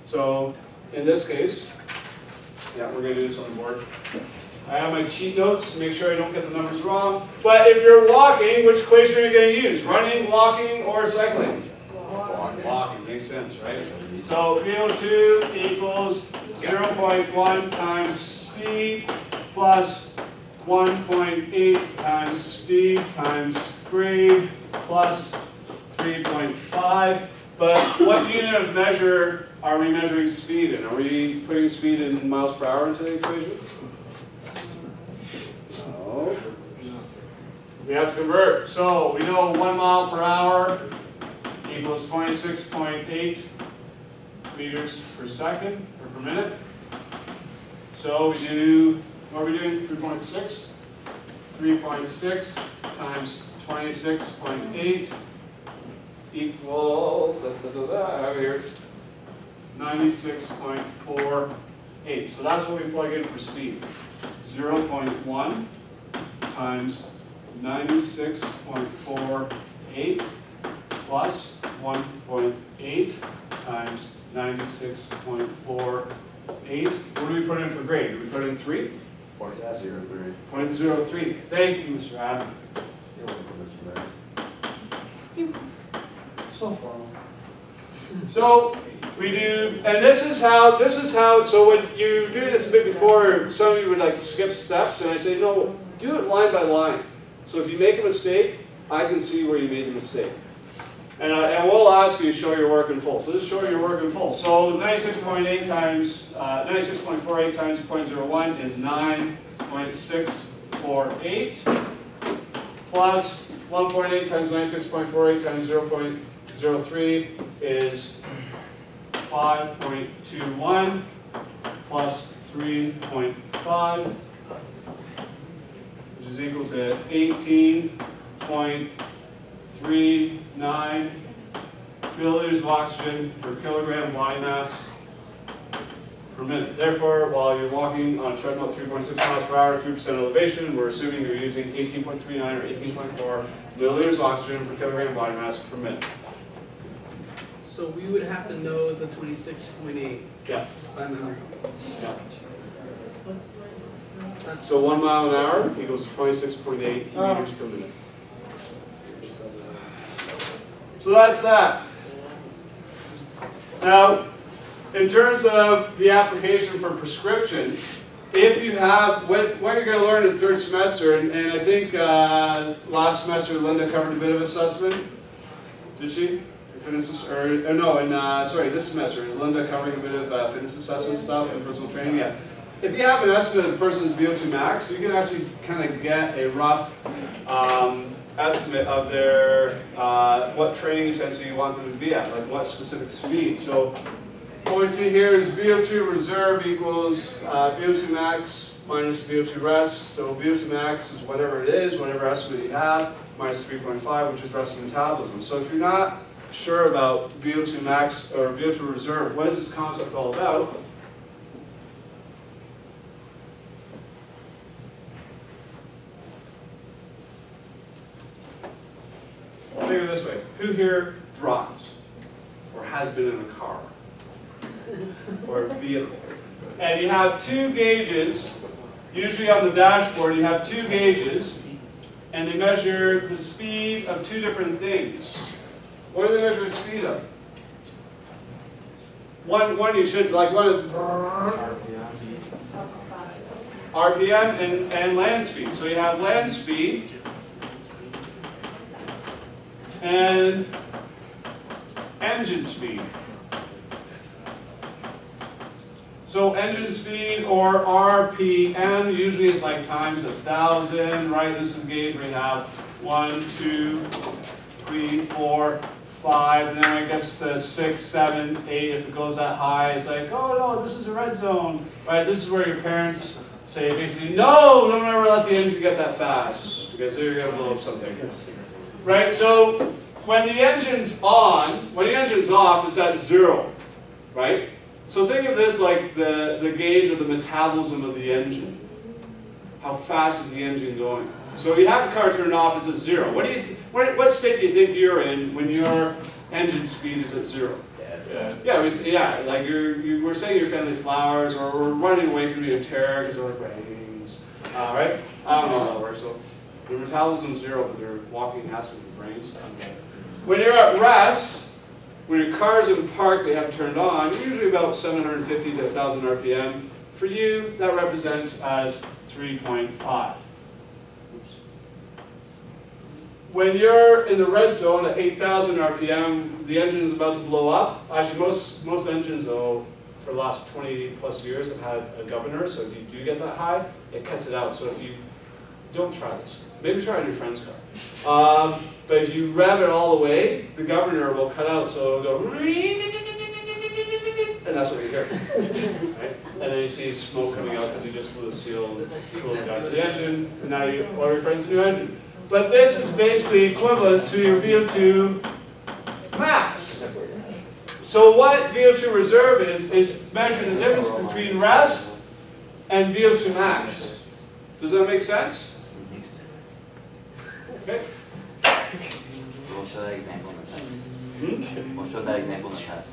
So in this case, yeah, we're going to do this on the board. I have my cheat notes to make sure I don't get the numbers wrong. But if you're walking, which equation are you going to use? Running, walking, or cycling? Walking, makes sense, right? So VO2 equals 0.1 times speed plus 1.8 times speed times grade plus 3.5. But what unit of measure are we measuring speed in? Are we putting speed in miles per hour into the equation? No. We have to convert. So we know 1 mile per hour equals 26.8 meters per second or per minute. So we do, what are we doing? 3.6? 3.6 times 26.8 equal, out here, 96.48. So that's what we plug in for speed. 0.1 times 96.48 plus 1.8 times 96.48. What do we put in for grade? Do we put in 3? 0.03. 0.03. Thank you, Mr. Adam. You're welcome, Mr. Mayor. So formal. So we do, and this is how, so when you do this a bit before, some of you would like skip steps, and I say, no, do it line by line. So if you make a mistake, I can see where you made the mistake. And we'll ask you to show your work in full. So just show your work in full. So 96.8 times, 96.48 times 0.01 is 9.648 plus 1.8 times 96.48 times 0.03 is 5.21 plus 3.5, which is equal to 18.39 milliliters of oxygen per kilogram body mass per minute. Therefore, while you're walking on a treadmill at 3.6 miles per hour, 3% elevation, we're assuming you're using 18.39 or 18.4 milliliters of oxygen per kilogram body mass per minute. So we would have to know the 26.8 Yeah. by memory. Yeah. So 1 mile an hour equals 26.8 meters per minute. So that's that. Now, in terms of the application for prescription, if you have, what you're going to learn in the third semester, and I think last semester Linda covered a bit of assessment. Did she? Fitness, sorry, this semester, is Linda covering a bit of fitness assessment stuff and personal training? Yeah. If you have an estimate of the person's VO2 max, you can actually kind of get a rough estimate of their, what training intensity you want them to be at, like what specific speed. So what we see here is VO2 reserve equals VO2 max minus VO2 rest. So VO2 max is whatever it is, whatever estimate you have, minus 3.5, which is resting metabolism. So if you're not sure about VO2 max or VO2 reserve, what is this concept all about? Think of it this way. Who here drives or has been in a car or a vehicle? And you have two gauges, usually on the dashboard you have two gauges, and they measure the speed of two different things. What do they measure the speed of? One you should, like one is RPM and land speed. So you have land speed and engine speed. So engine speed, or RPM, usually it's like times 1,000, right? This is a gauge where you have 1, 2, 3, 4, 5, and then I guess 6, 7, 8, if it goes that high, it's like, oh no, this is a red zone, right? This is where your parents say basically, no, don't ever let the engine get that fast, because they're going to blow up something. Right, so when the engine's on, when the engine's off, it's at 0, right? So think of this like the gauge of the metabolism of the engine. How fast is the engine going? So if you have the car turned off, it's at 0. What state do you think you're in when your engine speed is at 0? Yeah, like we're saying your family flowers, or we're running away from you in terror because they're like brains, right? I don't know how that works. So their metabolism's 0, but they're walking faster with their brains. When you're at rest, when your car's in park, they have it turned on, usually about 750 to 1,000 RPM. For you, that represents as 3.5. When you're in the red zone at 8,000 RPM, the engine is about to blow up. Actually, most engines, though, for the last 20 plus years have had a governor, so if you do get that high, it cuts it out. So if you don't try this, maybe try it in your friend's car. But if you rev it all the way, the governor will cut out, so it'll go, and that's what you hear. Right? And then you see smoke coming out because you just blew the seal and cooled it down to the engine, and now you order your friend's new engine. But this is basically equivalent to your VO2 max. So what VO2 reserve is measuring the difference between rest and VO2 max. Does that make sense? Okay. We'll show that example in the test. We'll show that example in the test.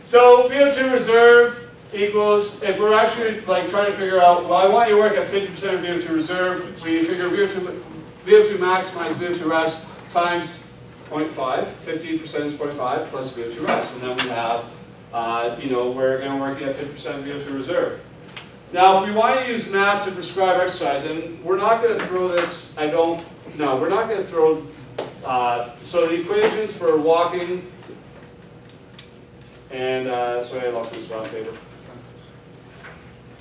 So VO2 reserve equals, if we're actually like trying to figure out, well, I want you to work at 50% of VO2 reserve, we figure VO2 max minus VO2 rest times 0.5, 15% is 0.5 plus VO2 rest, and then we have, we're going to work at 50% of VO2 reserve. Now, if we want to use math to prescribe exercise, and we're not going to throw this, we're not going to throw, so the equations for walking, and, sorry, I lost my spot on paper.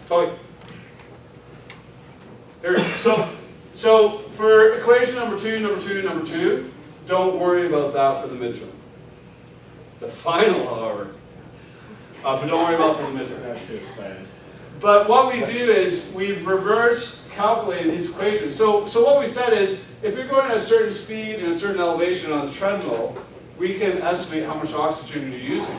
Chloe. Here, so for equation number two, don't worry about that for the midterm. The final, however, but don't worry about for the midterm. I'm too excited. But what we do is we've reverse calculated these equations. So what we said is, if you're going at a certain speed and a certain elevation on the treadmill, we can estimate how much oxygen you're using.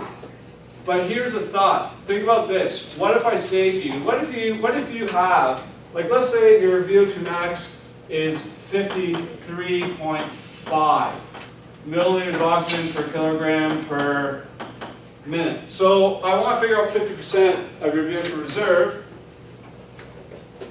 But here's a thought. Think about this. What if I say to you, what if you have, like let's say your VO2 max is 53.5 milliliters of oxygen per kilogram per minute. So I want to figure out 50% of your VO2 reserve.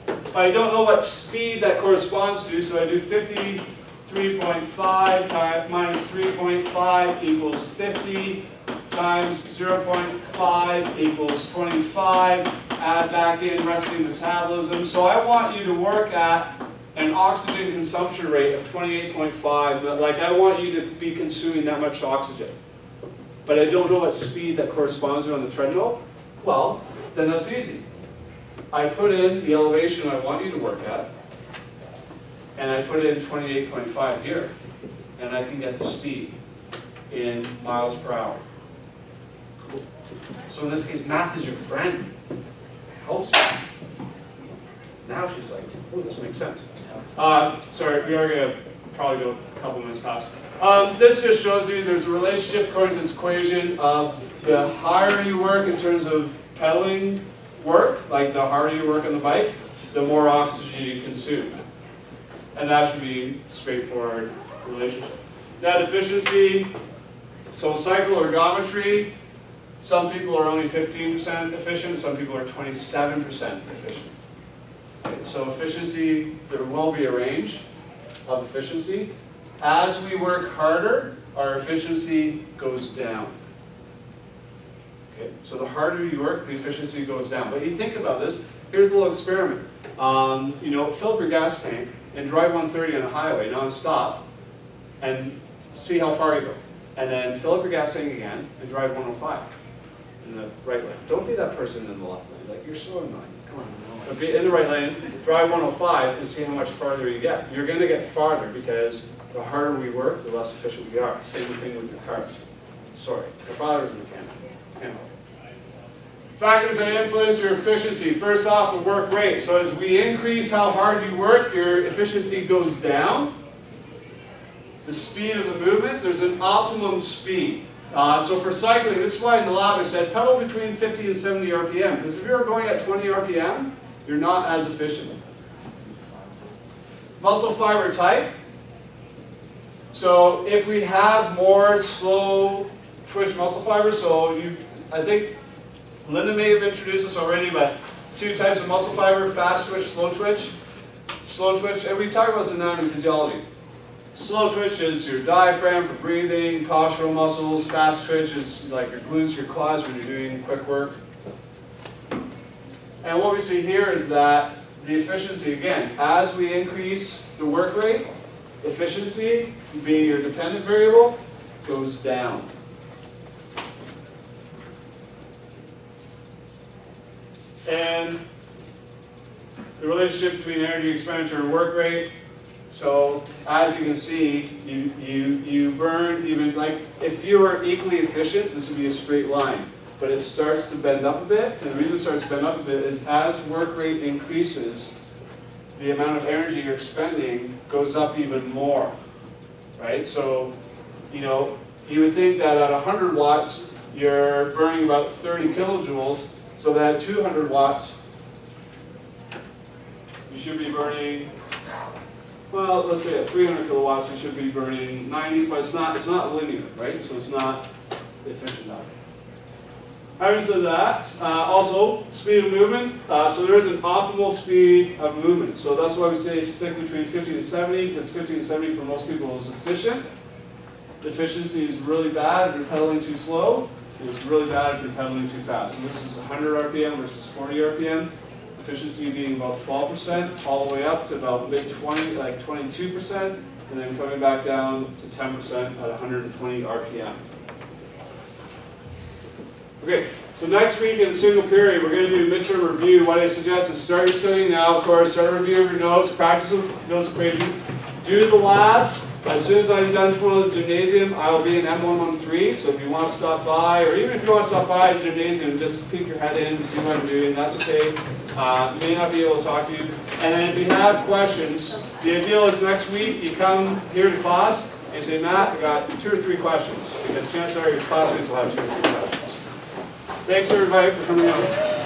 But I don't know what speed that corresponds to, so I do 53.5 minus 3.5 equals 50. Times 0.5 equals 25, add back in resting metabolism. So I want you to work at an oxygen consumption rate of 28.5, but like I want you to be consuming that much oxygen. But I don't know what speed that corresponds to on the treadmill. Well, then that's easy. I put in the elevation I want you to work at, and I put in 28.5 here, and I can get the speed in miles per hour. So in this case, math is your friend. It helps you. Now she's like, oh, this makes sense. Sorry, we are going to probably go a couple minutes past. This just shows you there's a relationship according to this equation of the higher you work in terms of pedaling work, like the harder you work on the bike, the more oxygen you consume. And that should be a straightforward relationship. Net efficiency, so cycle ergometry, some people are only 15% efficient, some people are 27% efficient. Okay, so efficiency, there will be a range of efficiency. As we work harder, our efficiency goes down. Okay, so the harder you work, the efficiency goes down. But you think about this, here's a little experiment. Fill up your gas tank and drive 130 on a highway non-stop and see how far you go. And then fill up your gas tank again and drive 105 in the right lane. Don't be that person in the left lane. Like, you're so annoying. Come on. But be in the right lane, drive 105 and see how much farther you get. You're going to get farther because the harder we work, the less efficient we are. Same thing with your cars. Sorry, your father's a mechanic. Can't help. Factors that influence your efficiency. First off, the work rate. So as we increase how hard you work, your efficiency goes down. The speed of the movement, there's an optimum speed. So for cycling, this is why in the lab I said pedal between 50 and 70 RPM. Because if you're going at 20 RPM, you're not as efficient. Muscle fiber type. So if we have more slow twitch muscle fibers, so I think Linda may have introduced this already, but 2 types of muscle fiber, fast twitch, slow twitch. Slow twitch, and we talked about this in anatomy and physiology. Slow twitch is your diaphragm for breathing, postural muscles. Fast twitch is like your glutes, your quads when you're doing quick work. And what we see here is that the efficiency, again, as we increase the work rate, efficiency, being your dependent variable, goes down. And the relationship between energy expenditure and work rate. So as you can see, you burn even, like if you were equally efficient, this would be a straight line. But it starts to bend up a bit, and the reason it starts to bend up a bit is as work rate increases, the amount of energy you're expending goes up even more, right? So, you would think that at 100 watts, you're burning about 30 kilojoules, so that at 200 watts, you should be burning, well, let's say at 300 kilowatts, you should be burning 90, but it's not linear, right? So it's not efficient enough. Having said that, also speed of movement. So there is an optimal speed of movement. So that's why we say stick between 50 and 70, because 50 and 70 for most people is efficient. Efficiency is really bad if you're pedaling too slow, and it's really bad if you're pedaling too fast. So this is 100 RPM versus 40 RPM. Efficiency being about 12%, all the way up to about mid-20, like 22%, and then coming back down to 10% at 120 RPM. Okay, so next week in single period, we're going to do midterm review. What I suggest is start your studying now, of course, start a review of your notes, practice with those equations, do the lab. As soon as I'm done with the gymnasium, I will be in M113, so if you want to stop by, or even if you want to stop by the gymnasium, just peek your head in and see what I'm doing, that's okay. May not be able to talk to you. And then if you have questions, the ideal is next week you come here to class and say, Matt, I got 2 or 3 questions, because chances are your classmates will have 2 or 3 questions. Thanks everybody for coming out.